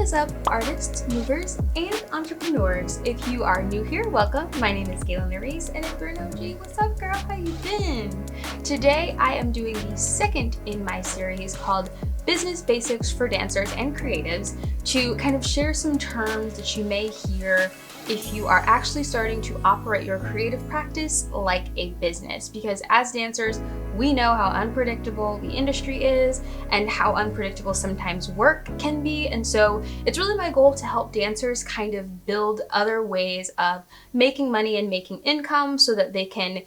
is up, artists, movers, and entrepreneurs. If you are new here, welcome. My name is Gaylyn Lareese, and if you're an OG, what's up, girl? How you been? Today, I am doing the second in my series called Business Basics for Dancers and Creatives to kind of share some terms that you may hear if you are actually starting to operate your creative practice like a business. Because as dancers, we know how unpredictable the industry is and how unpredictable sometimes work can be. And so it's really my goal to help dancers kind of build other ways of making money and making income so that they can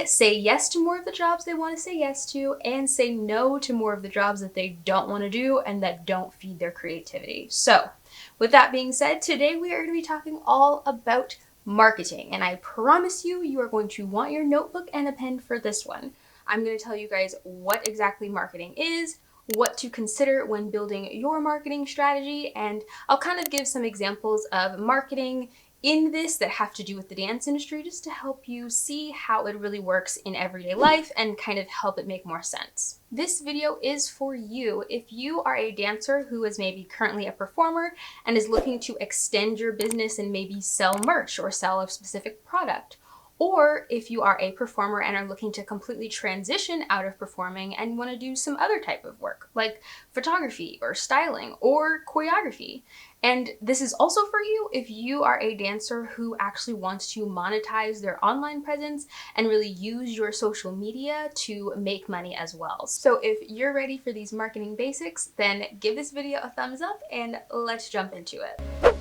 say yes to more of the jobs they want to say yes to, and say no to more of the jobs that they don't want to do and that don't feed their creativity. So with that being said, today we are going to be talking all about marketing, and I promise you, you are going to want your notebook and a pen for this one. I'm going to tell you guys what exactly marketing is, what to consider when building your marketing strategy, and I'll kind of give some examples of marketing in this that have to do with the dance industry just to help you see how it really works in everyday life and kind of help it make more sense. This video is for you if you are a dancer who is maybe currently a performer and is looking to extend your business and maybe sell merch or sell a specific product. Or if you are a performer and are looking to completely transition out of performing and want to do some other type of work, like photography or styling or choreography. And this is also for you if you are a dancer who actually wants to monetize their online presence and really use your social media to make money as well. So if you're ready for these marketing basics, then give this video a thumbs up and let's jump into it.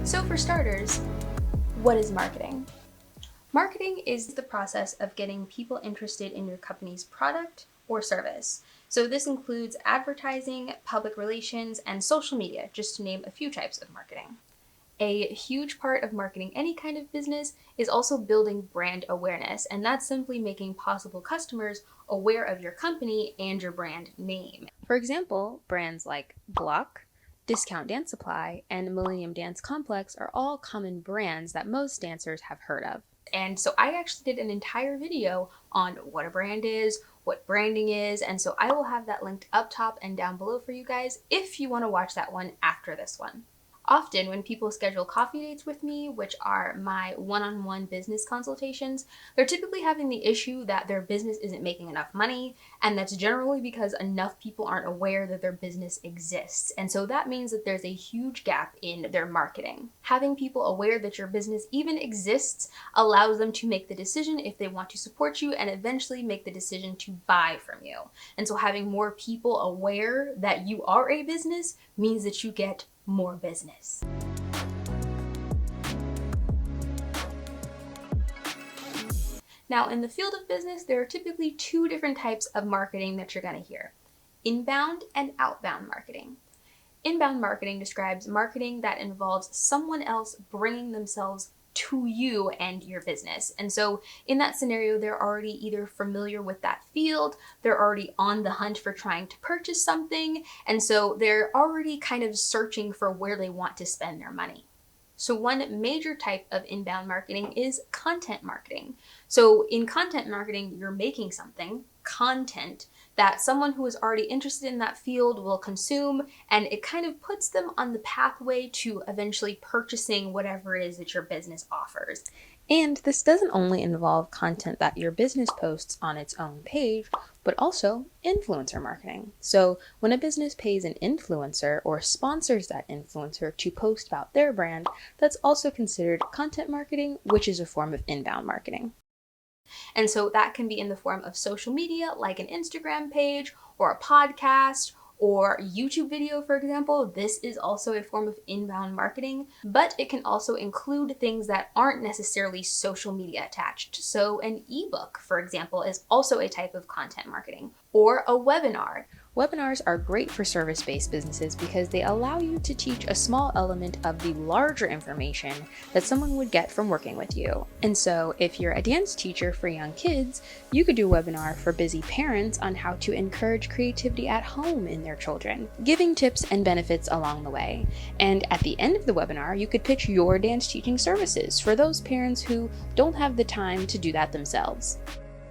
So for starters, what is marketing? Marketing is the process of getting people interested in your company's product or service. So this includes advertising, public relations, and social media, just to name a few types of marketing. A huge part of marketing any kind of business is also building brand awareness, and that's simply making possible customers aware of your company and your brand name. For example, brands like Block, Discount Dance Supply, and Millennium Dance Complex are all common brands that most dancers have heard of. And so I actually did an entire video on what a brand is, what branding is, and so I will have that linked up top and down below for you guys if you want to watch that one after this one. Often when people schedule coffee dates with me, which are my one-on-one business consultations, they're typically having the issue that their business isn't making enough money, and that's generally because enough people aren't aware that their business exists. And so that means that there's a huge gap in their marketing. Having people aware that your business even exists allows them to make the decision if they want to support you and eventually make the decision to buy from you. And so having more people aware that you are a business means that you get more business. Now, in the field of business, there are typically two different types of marketing that you're going to hear: inbound and outbound marketing. Inbound marketing describes marketing that involves someone else bringing themselves to you and your business. And so in that scenario, they're already either familiar with that field, they're already on the hunt for trying to purchase something, and so they're already kind of searching for where they want to spend their money. So one major type of inbound marketing is content marketing. So in content marketing, you're making something, content, that someone who is already interested in that field will consume, and it kind of puts them on the pathway to eventually purchasing whatever it is that your business offers. And this doesn't only involve content that your business posts on its own page, but also influencer marketing. So when a business pays an influencer or sponsors that influencer to post about their brand, that's also considered content marketing, which is a form of inbound marketing. And so that can be in the form of social media, like an Instagram page or a podcast or YouTube video, for example. This is also a form of inbound marketing, but it can also include things that aren't necessarily social media attached. So an ebook, for example, is also a type of content marketing, or a webinar, Webinars are great for service-based businesses because they allow you to teach a small element of the larger information that someone would get from working with you. And so if you're a dance teacher for young kids, you could do a webinar for busy parents on how to encourage creativity at home in their children, giving tips and benefits along the way. And at the end of the webinar, you could pitch your dance teaching services for those parents who don't have the time to do that themselves.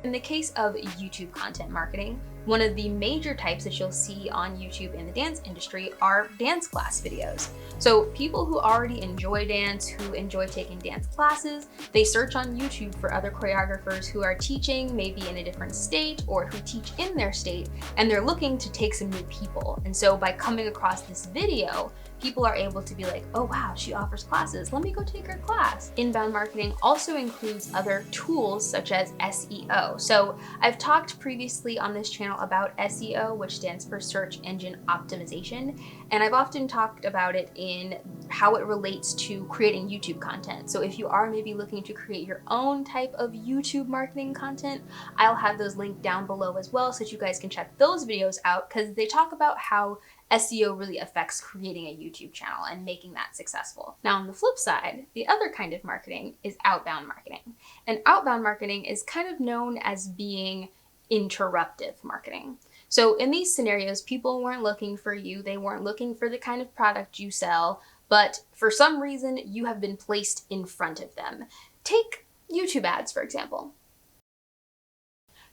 In the case of YouTube content marketing, one of the major types that you'll see on YouTube in the dance industry are dance class videos. So people who already enjoy dance, who enjoy taking dance classes, they search on YouTube for other choreographers who are teaching maybe in a different state or who teach in their state, and they're looking to take some new people. And so by coming across this video, people are able to be like, oh wow, she offers classes, let me go take her class. Inbound marketing also includes other tools such as SEO. So I've talked previously on this channel about SEO, which stands for search engine optimization, and I've often talked about it in how it relates to creating YouTube content. So if you are maybe looking to create your own type of YouTube marketing content, I'll have those linked down below as well so that you guys can check those videos out, because they talk about how SEO really affects creating a YouTube channel and making that successful. Now on the flip side, the other kind of marketing is outbound marketing. And outbound marketing is kind of known as being interruptive marketing. So in these scenarios, people weren't looking for you, they weren't looking for the kind of product you sell, but for some reason you have been placed in front of them. Take YouTube ads, for example.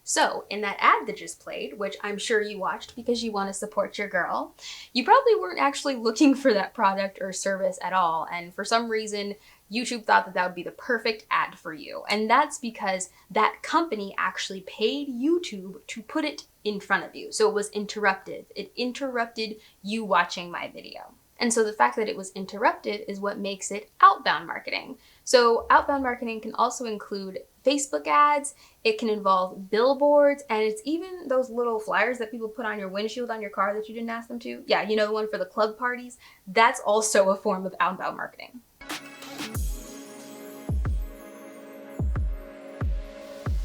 So in that ad that just played, which I'm sure you watched because you want to support your girl, you probably weren't actually looking for that product or service at all. And for some reason, YouTube thought that that would be the perfect ad for you. And that's because that company actually paid YouTube to put it in front of you. So it was interrupted. It interrupted you watching my video. And so the fact that it was interrupted is what makes it outbound marketing. So outbound marketing can also include Facebook ads, it can involve billboards, and it's even those little flyers that people put on your windshield on your car that you didn't ask them to. Yeah, you know, the one for the club parties? That's also a form of outbound marketing.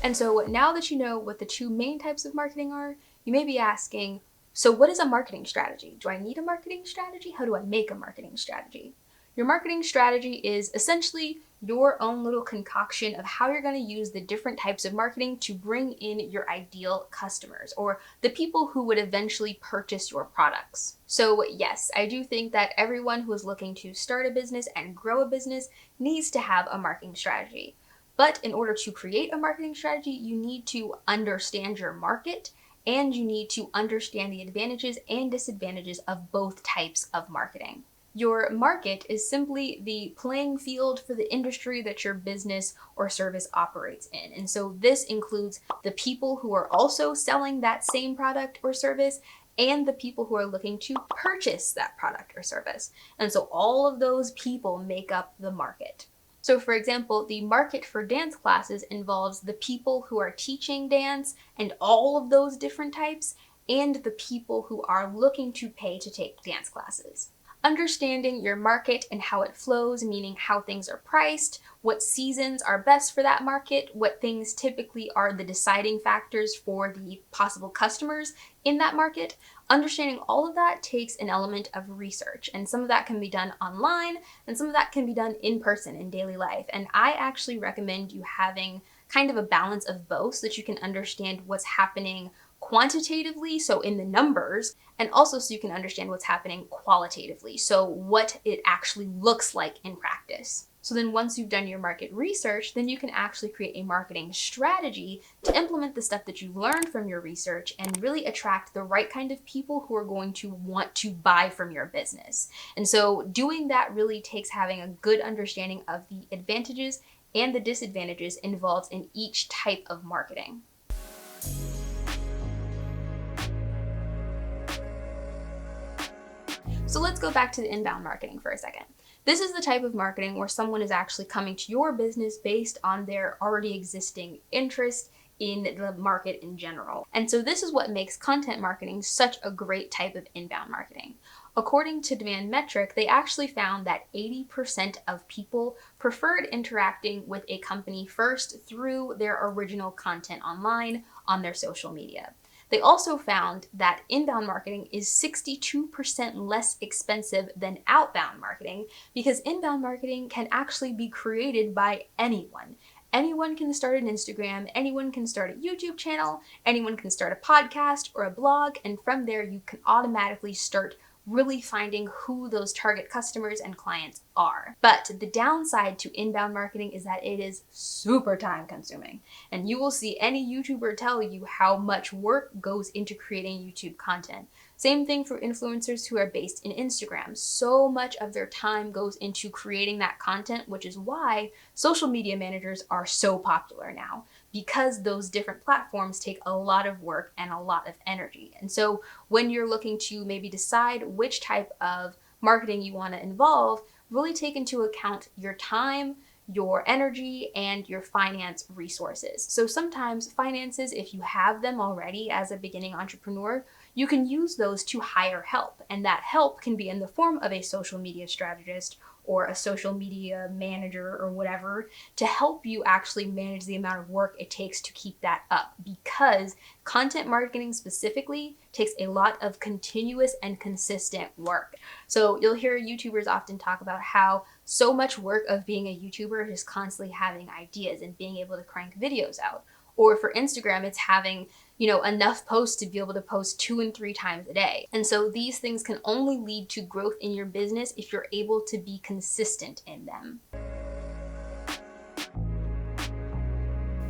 And so now that you know what the two main types of marketing are, you may be asking, so what is a marketing strategy? Do I need a marketing strategy? How do I make a marketing strategy? Your marketing strategy is essentially your own little concoction of how you're going to use the different types of marketing to bring in your ideal customers or the people who would eventually purchase your products. So yes, I do think that everyone who is looking to start a business and grow a business needs to have a marketing strategy. But in order to create a marketing strategy, you need to understand your market and you need to understand the advantages and disadvantages of both types of marketing. Your market is simply the playing field for the industry that your business or service operates in. And so this includes the people who are also selling that same product or service and the people who are looking to purchase that product or service. And so all of those people make up the market. So for example, the market for dance classes involves the people who are teaching dance and all of those different types, and the people who are looking to pay to take dance classes. Understanding your market and how it flows, meaning how things are priced, what seasons are best for that market, what things typically are the deciding factors for the possible customers in that market. Understanding all of that takes an element of research, and some of that can be done online and some of that can be done in person in daily life. And I actually recommend you having kind of a balance of both so that you can understand what's happening quantitatively, so in the numbers, and also so you can understand what's happening qualitatively, so what it actually looks like in practice. So then once you've done your market research, then you can actually create a marketing strategy to implement the stuff that you learned from your research and really attract the right kind of people who are going to want to buy from your business. And so doing that really takes having a good understanding of the advantages and the disadvantages involved in each type of marketing. So let's go back to the inbound marketing for a second. This is the type of marketing where someone is actually coming to your business based on their already existing interest in the market in general. And so this is what makes content marketing such a great type of inbound marketing. According to Demand Metric, they actually found that 80% of people preferred interacting with a company first through their original content online on their social media. They also found that inbound marketing is 62% less expensive than outbound marketing because inbound marketing can actually be created by anyone. Anyone can start an Instagram, anyone can start a YouTube channel, anyone can start a podcast or a blog, and from there you can automatically start really finding who those target customers and clients are. But the downside to inbound marketing is that it is super time consuming. And you will see any YouTuber tell you how much work goes into creating YouTube content. Same thing for influencers who are based in Instagram. So much of their time goes into creating that content, which is why social media managers are so popular now, because those different platforms take a lot of work and a lot of energy. And so when you're looking to maybe decide which type of marketing you want to involve, really take into account your time, your energy, and your finance resources. So sometimes finances, if you have them already as a beginning entrepreneur, you can use those to hire help. And that help can be in the form of a social media strategist or a social media manager or whatever to help you actually manage the amount of work it takes to keep that up, because content marketing specifically takes a lot of continuous and consistent work. So you'll hear YouTubers often talk about how so much work of being a YouTuber is constantly having ideas and being able to crank videos out. Or for Instagram, it's having, enough posts to be able to post 2 and 3 times a day. And so these things can only lead to growth in your business if you're able to be consistent in them.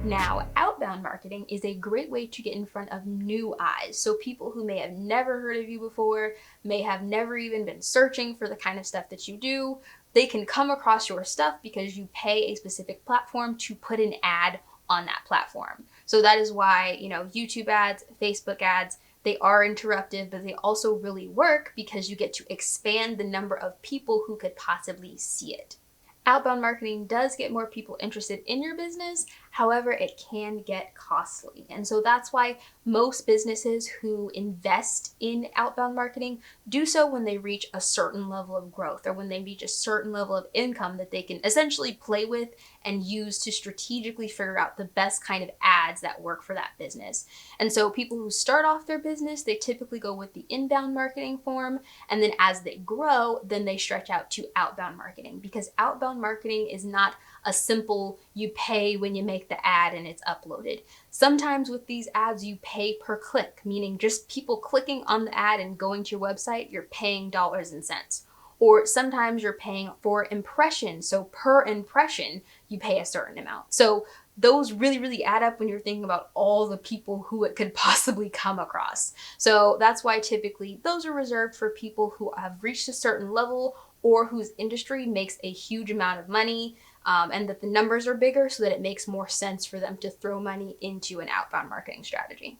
Now, outbound marketing is a great way to get in front of new eyes. So people who may have never heard of you before, may have never even been searching for the kind of stuff that you do, they can come across your stuff because you pay a specific platform to put an ad on that platform. So that is why, YouTube ads, Facebook ads, they are interruptive, but they also really work because you get to expand the number of people who could possibly see it. Outbound marketing does get more people interested in your business. However, it can get costly. And so that's why most businesses who invest in outbound marketing do so when they reach a certain level of growth or when they reach a certain level of income that they can essentially play with and use to strategically figure out the best kind of ads that work for that business. And so people who start off their business, they typically go with the inbound marketing form. And then as they grow, then they stretch out to outbound marketing, because outbound marketing is not a simple you pay when you make the ad and it's uploaded. Sometimes with these ads you pay per click, meaning just people clicking on the ad and going to your website, you're paying dollars and cents. Or sometimes you're paying for impressions, so per impression you pay a certain amount. So those really add up when you're thinking about all the people who it could possibly come across. So that's why typically those are reserved for people who have reached a certain level or whose industry makes a huge amount of money, and that the numbers are bigger so that it makes more sense for them to throw money into an outbound marketing strategy.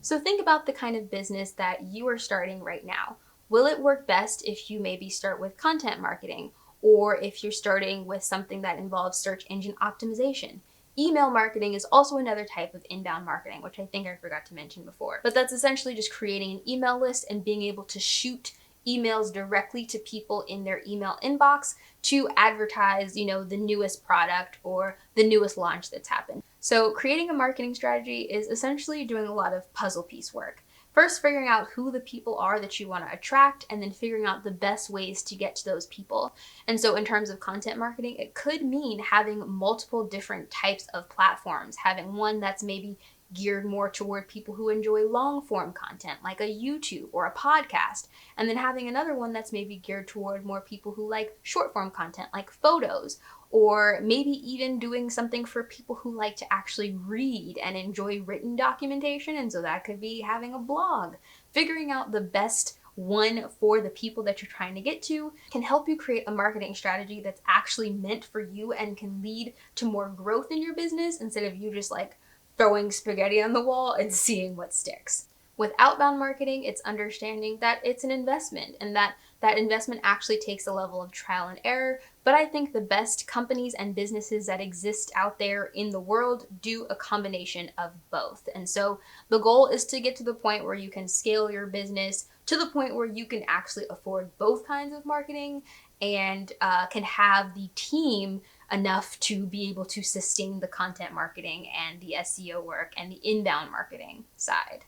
So think about the kind of business that you are starting right now. Will it work best if you maybe start with content marketing, or if you're starting with something that involves search engine optimization? Email marketing is also another type of inbound marketing, which I think I forgot to mention before. But that's essentially just creating an email list and being able to shoot emails directly to people in their email inbox to advertise, the newest product or the newest launch that's happened. So creating a marketing strategy is essentially doing a lot of puzzle piece work. First, figuring out who the people are that you want to attract, and then figuring out the best ways to get to those people. And so in terms of content marketing, it could mean having multiple different types of platforms, having one that's maybe geared more toward people who enjoy long form content like a YouTube or a podcast, and then having another one that's maybe geared toward more people who like short form content like photos, or maybe even doing something for people who like to actually read and enjoy written documentation, and so that could be having a blog. Figuring out the best one for the people that you're trying to get to can help you create a marketing strategy that's actually meant for you and can lead to more growth in your business instead of you just like throwing spaghetti on the wall and seeing what sticks. With outbound marketing, it's understanding that it's an investment and that investment actually takes a level of trial and error. But I think the best companies and businesses that exist out there in the world do a combination of both. And so the goal is to get to the point where you can scale your business to the point where you can actually afford both kinds of marketing and can have the team enough to be able to sustain the content marketing and the SEO work and the inbound marketing side.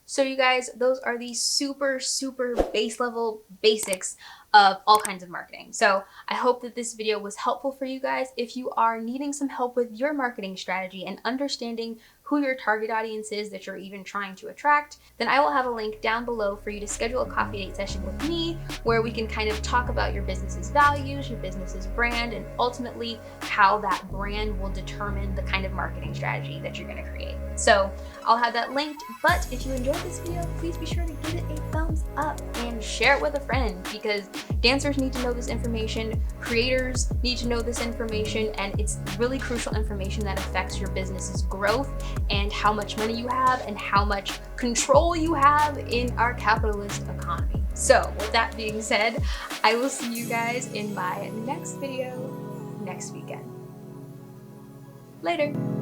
So you guys, those are the super base level basics of all kinds of marketing. So I hope that this video was helpful for you guys. If you are needing some help with your marketing strategy and understanding who your target audience is that you're even trying to attract, then I will have a link down below for you to schedule a coffee date session with me where we can kind of talk about your business's values, your business's brand, and ultimately how that brand will determine the kind of marketing strategy that you're going to create. So I'll have that linked, but if you enjoyed this video, please be sure to give it a thumbs up and share it with a friend, because dancers need to know this information, creators need to know this information, and it's really crucial information that affects your business's growth and how much money you have and how much control you have in our capitalist economy. So with that being said, I will see you guys in my next video next weekend. Later.